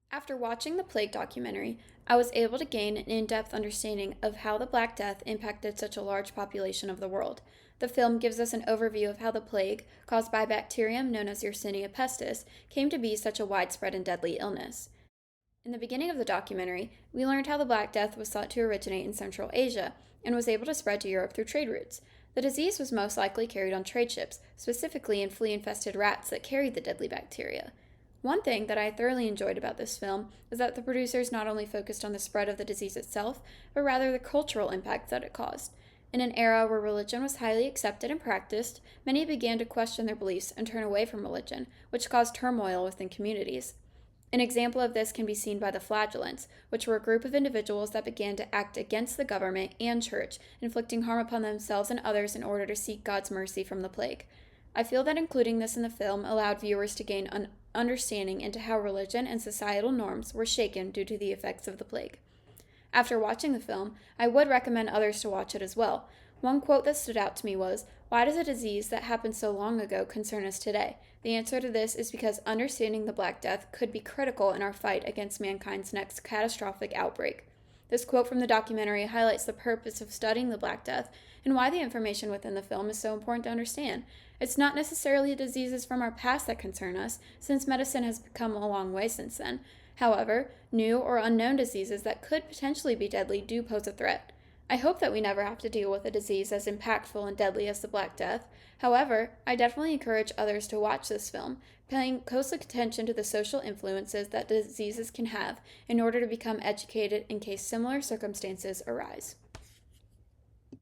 After watching the plague documentary, I was able to gain an in depth understanding of how the Black Death impacted such a large population of the world. The film gives us an overview of how the plague, caused by a bacterium known as Yersinia pestis, came to be such a widespread and deadly illness. In the beginning of the documentary, we learned how the Black Death was thought to originate in Central Asia and was able to spread to Europe through trade routes. The disease was most likely carried on trade ships, specifically in flea infested rats that carried the deadly bacteria. One thing that I thoroughly enjoyed about this film is that the producers not only focused on the spread of the disease itself, but rather the cultural impact that it caused. In an era where religion was highly accepted and practiced, many began to question their beliefs and turn away from religion, which caused turmoil within communities. An example of this can be seen by the Flagellants, which were a group of individuals that began to act against the government and church, inflicting harm upon themselves and others in order to seek God's mercy from the plague. I feel that including this in the film allowed viewers to gain an understanding into how religion and societal norms were shaken due to the effects of the plague. After watching the film, I would recommend others to watch it as well. One quote that stood out to me was, "Why does a disease that happened so long ago concern us today?" The answer to this is because understanding the Black Death could be critical in our fight against mankind's next catastrophic outbreak. This quote from the documentary highlights the purpose of studying the Black Death and why the information within the film is so important to understand. It's not necessarily diseases from our past that concern us, since medicine has come a long way since then. However, new or unknown diseases that could potentially be deadly do pose a threat. I hope that we never have to deal with a disease as impactful and deadly as the Black Death. However, I definitely encourage others to watch this film, paying close attention to the social influences that diseases can have in order to become educated in case similar circumstances arise.